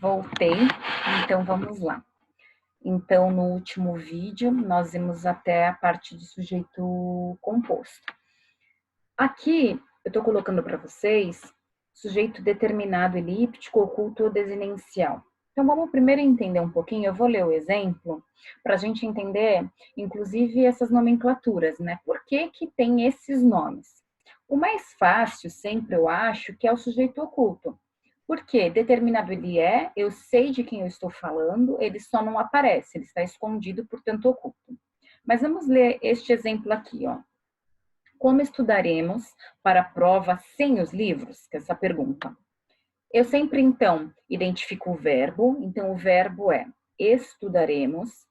Voltei, então vamos lá. Então, no último vídeo, nós vimos até a parte de sujeito composto. Aqui, eu estou colocando para vocês sujeito determinado elíptico, oculto ou desinеncial. Então, vamos primeiro entender um pouquinho, eu vou ler o exemplo, para a gente entender, inclusive, essas nomenclaturas, né? Por que que tem esses nomes? O mais fácil, sempre eu acho, que é o sujeito oculto. Porque determinado ele é, eu sei de quem eu estou falando, ele só não aparece, ele está escondido, portanto oculto. Mas vamos ler este exemplo aqui, ó. Como estudaremos para a prova sem os livros? Que é essa pergunta. Eu sempre, então, identifico o verbo. Então, o verbo é estudaremos.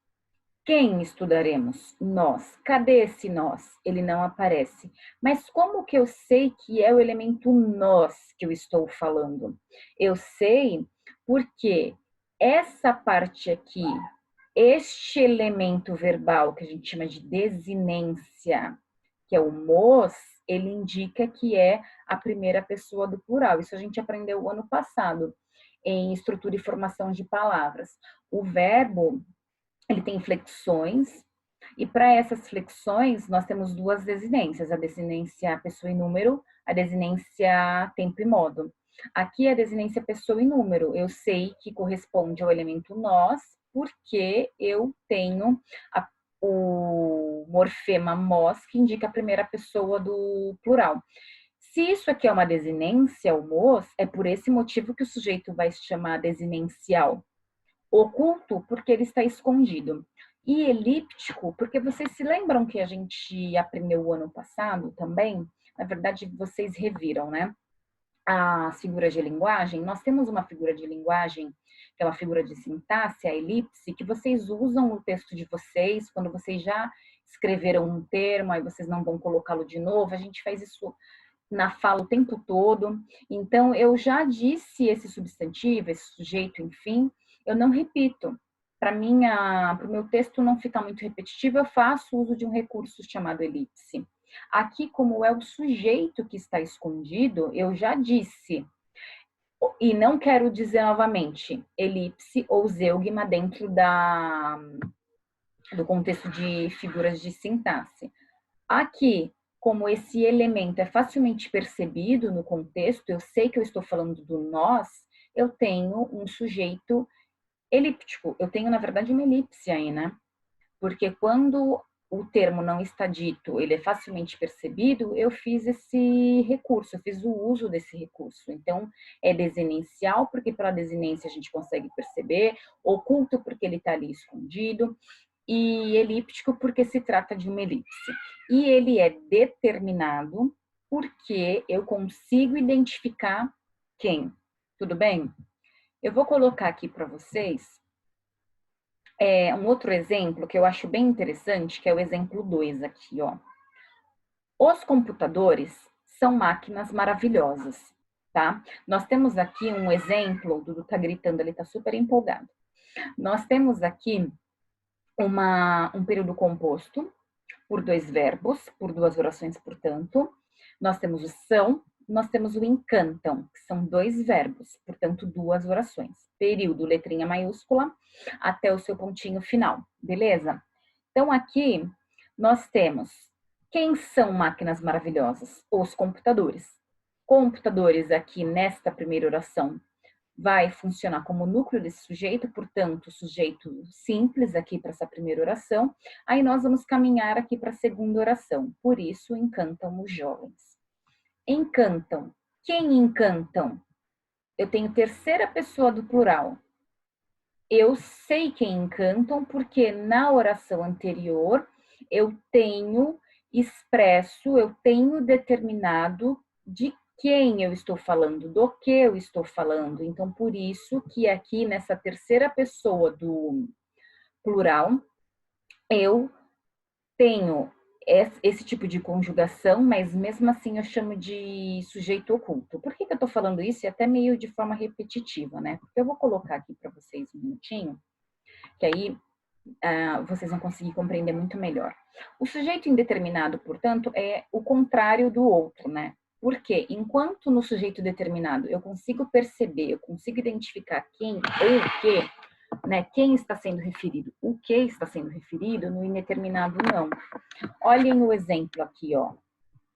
Quem estudaremos? Nós. Cadê esse nós? Ele não aparece. Mas como que eu sei que é o elemento nós que eu estou falando? Eu sei porque essa parte aqui, este elemento verbal que a gente chama de desinência, que é o mos, ele indica que é a primeira pessoa do plural. Isso a gente aprendeu ano passado em estrutura e formação de palavras. O verbo, ele tem flexões, e para essas flexões nós temos duas desinências, a desinência pessoa e número, a desinência tempo e modo. Aqui a desinência pessoa e número, eu sei que corresponde ao elemento nós, porque eu tenho o morfema mos, que indica a primeira pessoa do plural. Se isso aqui é uma desinência, o mos, é por esse motivo que o sujeito vai se chamar desinencial. Oculto, porque ele está escondido. E elíptico, porque vocês se lembram que a gente aprendeu o ano passado também? Na verdade, vocês reviram, né? As figuras de linguagem. Nós temos uma figura de linguagem, que é uma figura de sintaxe, a elipse, que vocês usam no texto de vocês, quando vocês já escreveram um termo, aí vocês não vão colocá-lo de novo. A gente faz isso na fala o tempo todo. Então, eu já disse esse substantivo, esse sujeito, enfim, eu não repito. Para o meu texto não ficar muito repetitivo, eu faço uso de um recurso chamado elipse. Aqui, como é o sujeito que está escondido, eu já disse. E não quero dizer novamente elipse ou zeugma dentro do contexto de figuras de sintaxe. Aqui, como esse elemento é facilmente percebido no contexto, eu sei que eu estou falando do nós, eu tenho um sujeito elíptico. Eu tenho, na verdade, uma elipse aí, né? Porque quando o termo não está dito, ele é facilmente percebido, eu fiz esse recurso, eu fiz o uso desse recurso. Então, é desinencial, porque pela desinência a gente consegue perceber, oculto, porque ele está ali escondido, e elíptico porque se trata de uma elipse. E ele é determinado porque eu consigo identificar quem. Tudo bem? Eu vou colocar aqui para vocês um outro exemplo que eu acho bem interessante, que é o exemplo 2 aqui, ó. Os computadores são máquinas maravilhosas, tá? Nós temos aqui um exemplo, o Dudu tá gritando, ele tá super empolgado. Nós temos aqui um período composto por dois verbos, por duas orações, portanto. Nós temos o são, nós temos o encantam, que são dois verbos, portanto, duas orações. Período, letrinha maiúscula, até o seu pontinho final, beleza? Então, aqui nós temos quem são máquinas maravilhosas? Os computadores. Computadores aqui nesta primeira oração vai funcionar como núcleo desse sujeito, portanto, sujeito simples aqui para essa primeira oração. Aí nós vamos caminhar aqui para a segunda oração. Por isso, encantam os jovens. Encantam. Quem encantam? Eu tenho terceira pessoa do plural. Eu sei quem encantam porque na oração anterior eu tenho expresso, eu tenho determinado de quem eu estou falando, do que eu estou falando. Então, por isso que aqui nessa terceira pessoa do plural, eu tenho esse tipo de conjugação, mas mesmo assim eu chamo de sujeito oculto. Por que eu estou falando isso? E até meio de forma repetitiva, né? Porque eu vou colocar aqui para vocês um minutinho, que aí vocês vão conseguir compreender muito melhor. O sujeito indeterminado, portanto, é o contrário do outro, né? Porque enquanto no sujeito determinado eu consigo perceber, eu consigo identificar quem ou o que, né, quem está sendo referido, o que está sendo referido, no indeterminado não. Olhem o exemplo aqui, ó.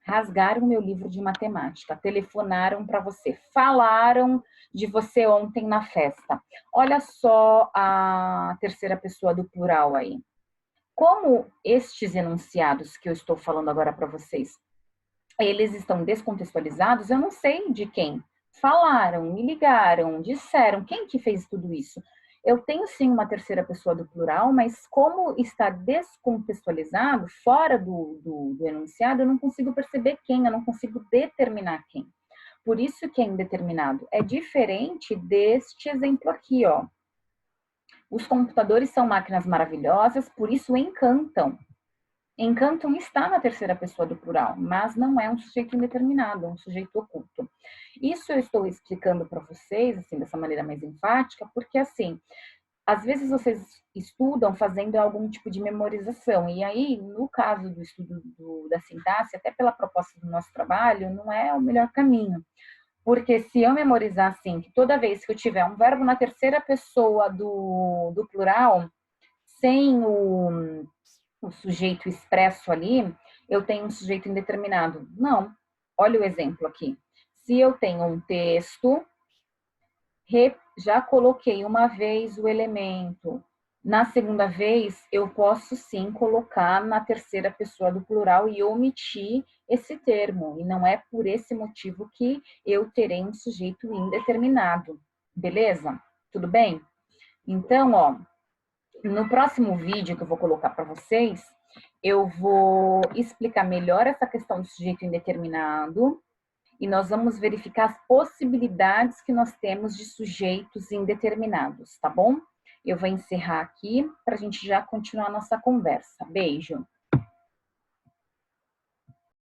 Rasgaram meu livro de matemática, telefonaram para você, falaram de você ontem na festa. Olha só a terceira pessoa do plural aí. Como estes enunciados que eu estou falando agora para vocês, eles estão descontextualizados, eu não sei de quem. Falaram, me ligaram, disseram, quem que fez tudo isso? Eu tenho sim uma terceira pessoa do plural, mas como está descontextualizado, fora do enunciado, eu não consigo perceber quem, eu não consigo determinar quem. Por isso que é indeterminado. É diferente deste exemplo aqui, ó. Os computadores são máquinas maravilhosas, por isso encantam. Encantam está na terceira pessoa do plural, mas não é um sujeito indeterminado, é um sujeito oculto. Isso eu estou explicando para vocês, assim, dessa maneira mais enfática, porque, assim, às vezes vocês estudam fazendo algum tipo de memorização, e aí, no caso do estudo da sintaxe, até pela proposta do nosso trabalho, não é o melhor caminho. Porque se eu memorizar, assim, que toda vez que eu tiver um verbo na terceira pessoa do plural, sem o sujeito expresso ali, eu tenho um sujeito indeterminado. Não. Olha o exemplo aqui. Se eu tenho um texto, já coloquei uma vez o elemento. Na segunda vez, eu posso sim colocar na terceira pessoa do plural e omitir esse termo. E não é por esse motivo que eu terei um sujeito indeterminado. Beleza? Tudo bem? Então, ó, no próximo vídeo que eu vou colocar para vocês, eu vou explicar melhor essa questão do sujeito indeterminado e nós vamos verificar as possibilidades que nós temos de sujeitos indeterminados, tá bom? Eu vou encerrar aqui para a gente já continuar a nossa conversa. Beijo!